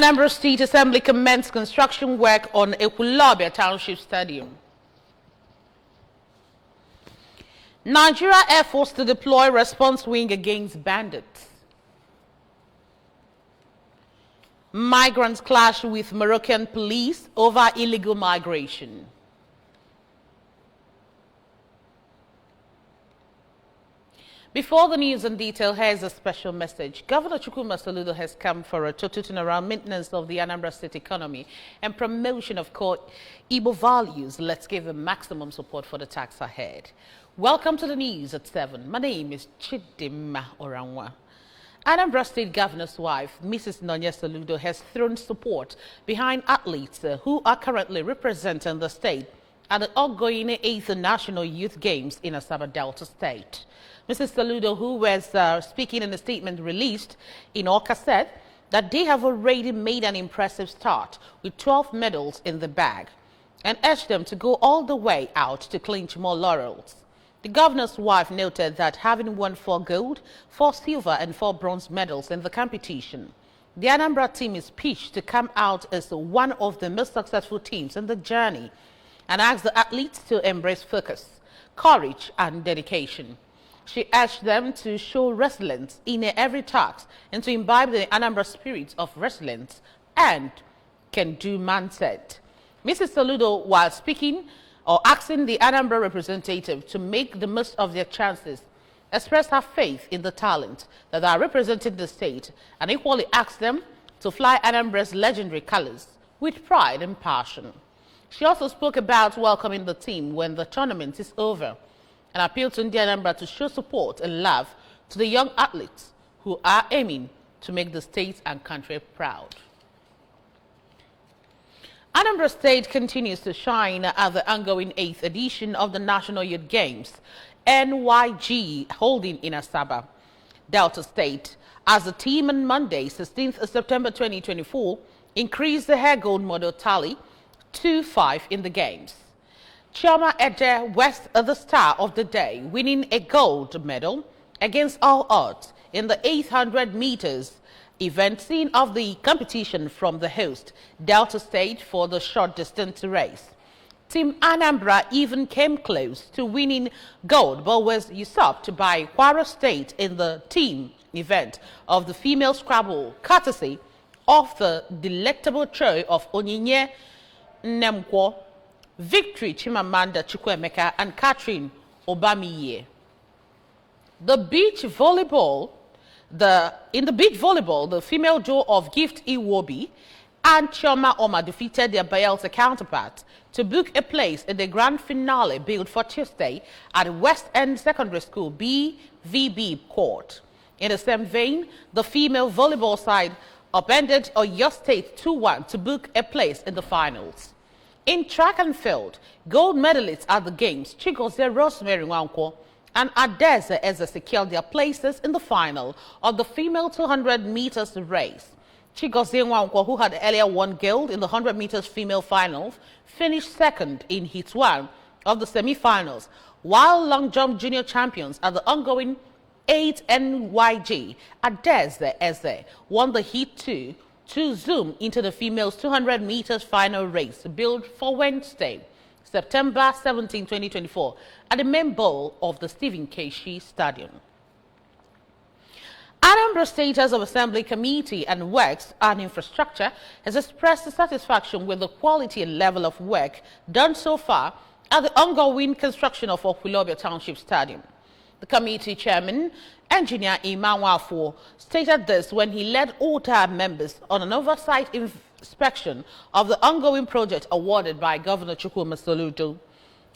Anambra State Assembly commenced construction work on Ekwulobia Township Stadium. Nigeria Air Force to deploy response wing against bandits. Migrants clash with Moroccan police over illegal migration. Before the news in detail, here's a special message. Governor Chukwuma Soludo has come for a total turnaround maintenance of the Anambra State economy and promotion of core Igbo values. Let's give him maximum support for the task ahead. Welcome to the news at 7. My name is Chidima Oranwa. Anambra State Governor's wife, Mrs. Nonya Soludo, has thrown support behind athletes who are currently representing the state at the ongoing 8th National Youth Games in Asaba Delta State. Mrs. Soludo, who was speaking in a statement released in Awka, said that they have already made an impressive start with 12 medals in the bag and urged them to go all the way out to clinch more laurels. The governor's wife noted that having won 4 gold, 4 silver and 4 bronze medals in the competition, the Anambra team is pitched to come out as one of the most successful teams in the journey and asked the athletes to embrace focus, courage and dedication. She urged them to show resilience in every task and to imbibe the Anambra spirit of resilience and can-do mindset. Mrs. Soludo, while speaking or asking the Anambra representative to make the most of their chances, expressed her faith in the talent that are representing the state and equally asked them to fly Anambra's legendary colors with pride and passion. She also spoke about welcoming the team when the tournament is over and appealed to India Anambra to show support and love to the young athletes who are aiming to make the state and country proud. Anambra State continues to shine at the ongoing 8th edition of the National Youth Games, NYG, holding in Asaba, Delta State, as the team on Monday, 16th September 2024, increased the hair gold medal tally to 5 in the games. Chioma Ede West, the star of the day, winning a gold medal against all odds in the 800 meters event scene of the competition from the host, Delta State, for the short distance race. Team Anambra even came close to winning gold, but was usurped by Kwara State in the team event of the female scrabble, courtesy of the delectable trio of Onyinye Nemkwo, Victory Chimamanda Chukwemeka and Catherine Obamiye. In the beach volleyball, the female duo of Gift Iwobi and Chioma Oma defeated their Bayelsa counterparts to book a place in the grand finale billed for Tuesday at West End Secondary School BVB Court. In the same vein, the female volleyball side upended Oyo State 2-1 to book a place in the finals. In track and field, gold medalists at the games, Chigozie Rosemary Nwankwo and Adeze Eze secured their places in the final of the female 200 meters race. Chigozie Nwankwo, who had earlier won gold in the 100 meters female finals, finished second in heat 1 of the semi-finals, while long jump junior champions at the ongoing 8 NYG, Adeze Eze, won the heat 2 to zoom into the females 200 meters final race billed for Wednesday, September 17, 2024, at the main bowl of the Stephen Keshi Stadium. Anambra State House of Assembly Committee and Works and Infrastructure has expressed satisfaction with the quality and level of work done so far at the ongoing construction of Ekwulobia Township Stadium. The committee chairman, Engineer Iman Wafo, stated this when he led OTA members on an oversight inspection of the ongoing project awarded by Governor Chukwuma Soludo.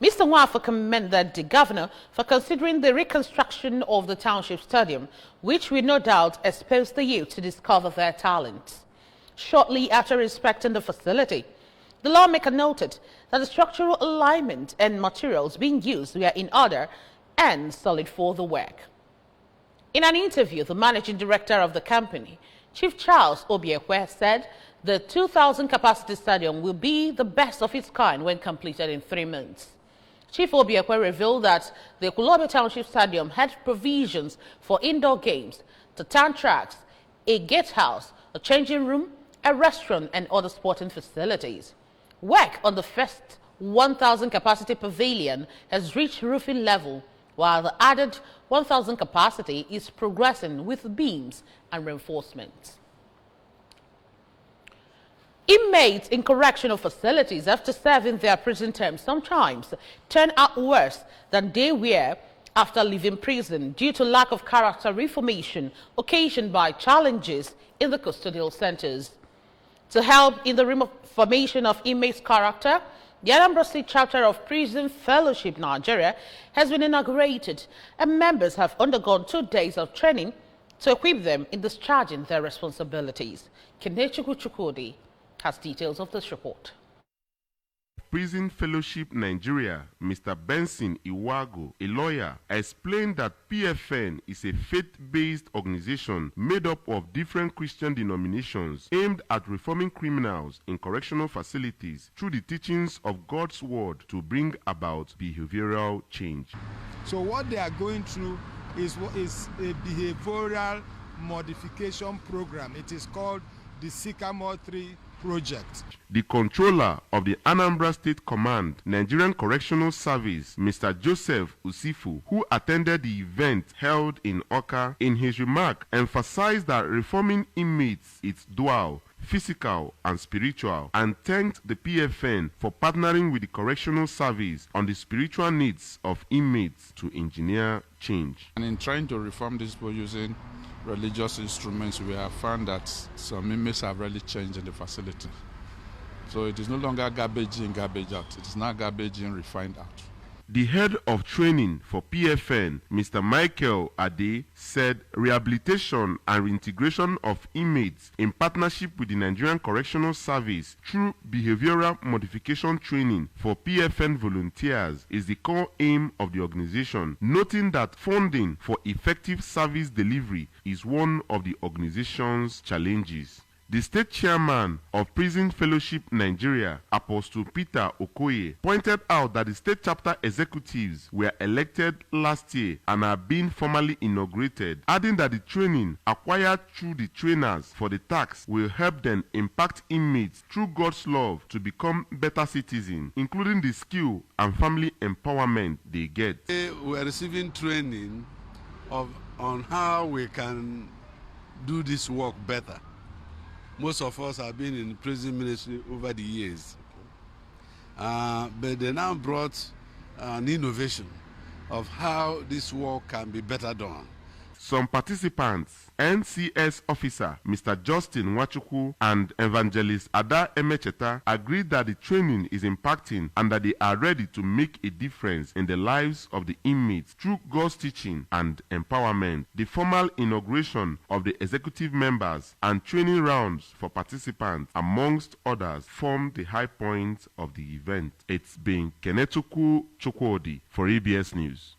Mr. Wafo commended the governor for considering the reconstruction of the township stadium, which will no doubt expose the youth to discover their talents. Shortly after inspecting the facility, the lawmaker noted that the structural alignment and materials being used were in order and solid for the work. In an interview, the managing director of the company, Chief Charles Obiekwe, said the 2,000 capacity stadium will be the best of its kind when completed in 3 months. Chief Obiekwe revealed that the Ekwulobia Township Stadium had provisions for indoor games, the town tracks, a gatehouse, a changing room, a restaurant and other sporting facilities. Work on the first 1,000 capacity pavilion has reached roofing level, while the added 1,000 capacity is progressing with beams and reinforcements. Inmates in correctional facilities, after serving their prison terms, sometimes turn out worse than they were after leaving prison due to lack of character reformation occasioned by challenges in the custodial centers. To help in the reformation of inmates' character, the Anambra State chapter of Prison Fellowship Nigeria has been inaugurated, and members have undergone 2 days of training to equip them in discharging their responsibilities. Kenechukwu Chukwudi has details of this report. Prison Fellowship Nigeria, Mr. Benson Iwago, a lawyer, explained that PFN is a faith-based organization made up of different Christian denominations aimed at reforming criminals in correctional facilities through the teachings of God's word to bring about behavioral change. So what they are going through is a behavioral modification program. It is called the Sycamore 3 project. The controller of the Anambra State Command, Nigerian Correctional Service, Mr. Joseph Usifu, who attended the event held in Oka, in his remark emphasized that reforming inmates is dual, physical and spiritual, and thanked the PFN for partnering with the Correctional Service on the spiritual needs of inmates to engineer change. And in trying to reform this by using religious instruments, we have found that some inmates have really changed in the facility. So it is no longer garbage in, garbage out. It is now garbage in, refined out. The head of training for PFN, Mr. Michael Ade, said rehabilitation and reintegration of inmates in partnership with the Nigerian Correctional Service through behavioral modification training for PFN volunteers is the core aim of the organization, noting that funding for effective service delivery is one of the organization's challenges. The state chairman of Prison Fellowship Nigeria, Apostle Peter Okoye, pointed out that the state chapter executives were elected last year and are being formally inaugurated, adding that the training acquired through the trainers for the task will help them impact inmates through God's love to become better citizens, including the skill and family empowerment they get. We are receiving training on how we can do this work better. Most of us have been in prison ministry over the years. But they now brought an innovation of how this work can be better done. Some participants, NCS officer Mr. Justin Nwachukwu and evangelist Ada Emecheta, agreed that the training is impacting and that they are ready to make a difference in the lives of the inmates through God's teaching and empowerment. The formal inauguration of the executive members and training rounds for participants, amongst others, formed the high point of the event. It's been Kenechukwu Chukwudi for ABS News.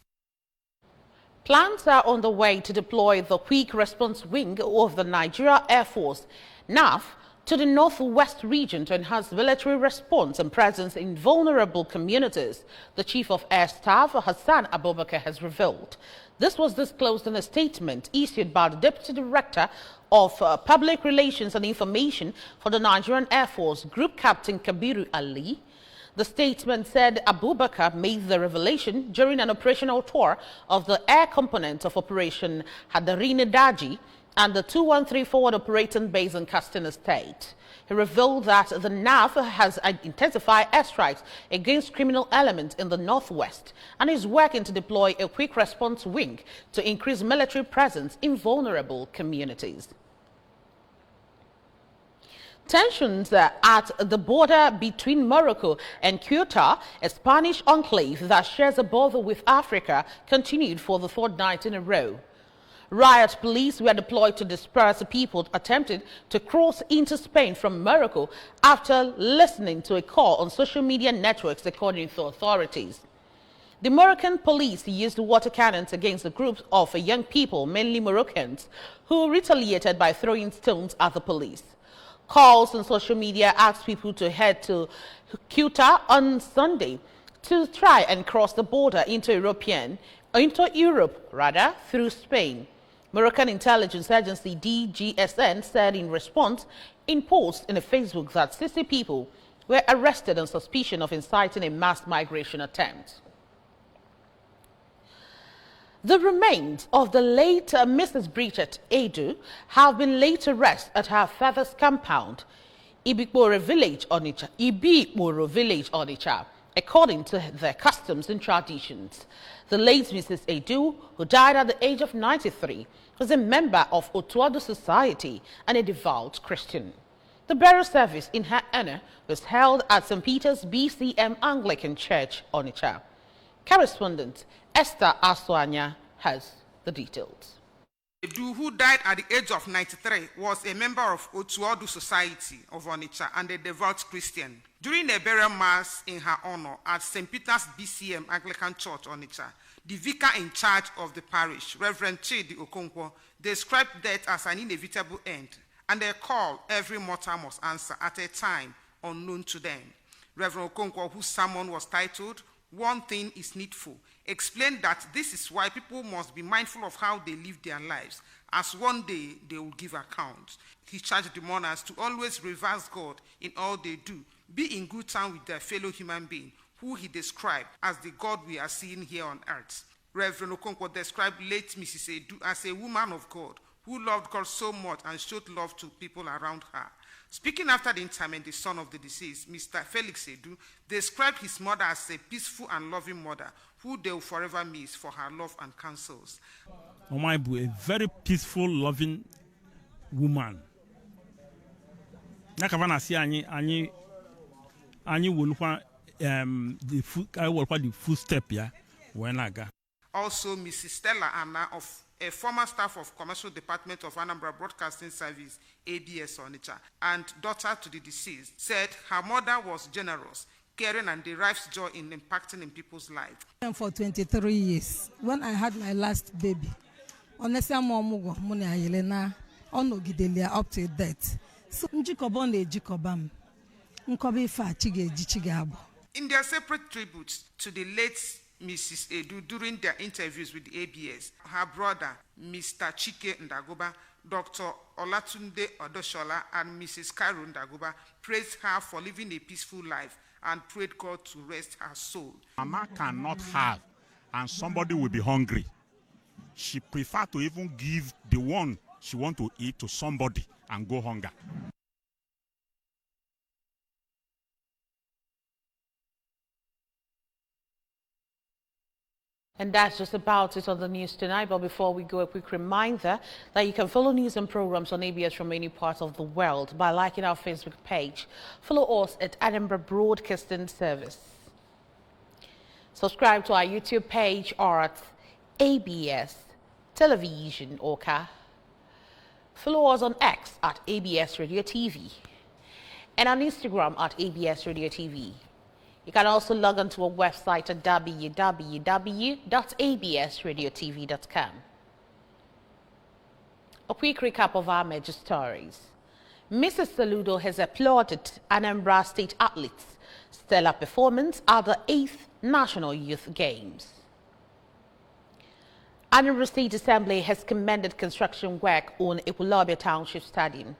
Plans are on the way to deploy the Quick Response Wing of the Nigeria Air Force, NAF, to the Northwest region to enhance military response and presence in vulnerable communities, the Chief of Air Staff, Hassan Abubakar, has revealed. This was disclosed in a statement issued by the Deputy Director of Public Relations and Information for the Nigerian Air Force, Group Captain Kabiru Ali. The statement said Abubakar made the revelation during an operational tour of the air component of Operation Hadarini Daji and the 213 Forward Operating Base in Katsina State. He revealed that the NAF has intensified airstrikes against criminal elements in the Northwest and is working to deploy a quick response wing to increase military presence in vulnerable communities. Tensions at the border between Morocco and Ceuta, a Spanish enclave that shares a border with Africa, continued for the third night in a row. Riot police were deployed to disperse people attempting to cross into Spain from Morocco after listening to a call on social media networks, according to authorities. The Moroccan police used water cannons against a group of young people, mainly Moroccans, who retaliated by throwing stones at the police. Calls on social media asked people to head to Ceuta on Sunday to try and cross the border into Europe through Spain. Moroccan intelligence agency DGSN said in response in post in a Facebook that 60 people were arrested on suspicion of inciting a mass migration attempt. The remains of the late Mrs. Bridget Edu have been laid to rest at her father's compound, Ibikboro Village, Onitsha, according to their customs and traditions. The late Mrs. Edu, who died at the age of 93, was a member of Otuado Society and a devout Christian. The burial service in her honor was held at St. Peter's BCM Anglican Church, Onitsha. Correspondent Esther Aswanya has the details. Edu, who died at the age of 93, was a member of Otuado Society of Onitsha and a devout Christian. During a burial mass in her honor at St. Peter's BCM Anglican Church, Onitsha, the vicar in charge of the parish, Reverend Chidi Okonkwo, described death as an inevitable end and a call every mortal must answer at a time unknown to them. Reverend Okonkwo, whose sermon was titled, "One Thing is Needful," explained that this is why people must be mindful of how they live their lives, as one day they will give account. He charged the mourners to always reverence God in all they do, be in good time with their fellow human being, who he described as the God we are seeing here on earth. Reverend Okonkwo described late Mrs. Edu as a woman of God who loved God so much and showed love to people around her. Speaking after the interment, the son of the deceased, Mr. Felix Edu, described his mother as a peaceful and loving mother who they will forever miss for her love and counsels. Omaibu, a very peaceful, loving woman. Nakavana si ani wulwa the footstep ya wenaga. Also, Mrs. Stella Anna, of a former staff of Commercial Department of Anambra Broadcasting Service, ABS Onitsha, and daughter to the deceased, said her mother was generous, caring, and derives joy in impacting in people's lives. For 23 years, when I had my last baby, honestly, I'm up to death. So, in their separate tributes to the late Mrs. Edu during their interviews with the ABS, her brother, Mr. Chike Ndagoba, Dr. Olatunde Odoshola, and Mrs. Kairu Ndagoba praised her for living a peaceful life and prayed God to rest her soul. Mama cannot have, and somebody will be hungry. She prefers to even give the one she wants to eat to somebody and go hunger. And that's just about it on the news tonight. But before we go, a quick reminder that you can follow news and programs on ABS from any part of the world by liking our Facebook page. Follow us at Anambra Broadcasting Service. Subscribe to our YouTube page or at ABS Television Oka. Follow us on X at ABS Radio TV and on Instagram at ABS Radio TV. You can also log on to our website at www.absradiotv.com. A quick recap of our major stories. Mrs. Saludo has applauded Anambra State athletes' stellar performance at the 8th National Youth Games. Anambra State Assembly has commended construction work on Ekwulobia Township Stadium.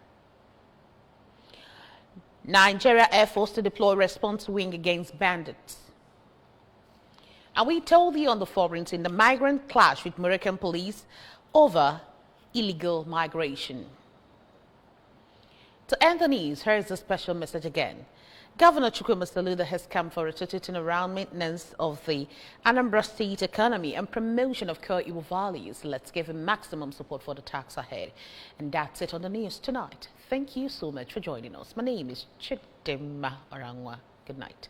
Nigeria Air Force to deploy response wing against bandits. And we told you on the forums in the migrant clash with Moroccan police over illegal migration. To end the news, here is a special message again. Governor Chukwuma Soludo has come for a total around maintenance of the Anambra State economy and promotion of core Igbo values. Let's give him maximum support for the tax ahead. And that's it on the news tonight. Thank you so much for joining us. My name is Chidimma Orangwa. Good night.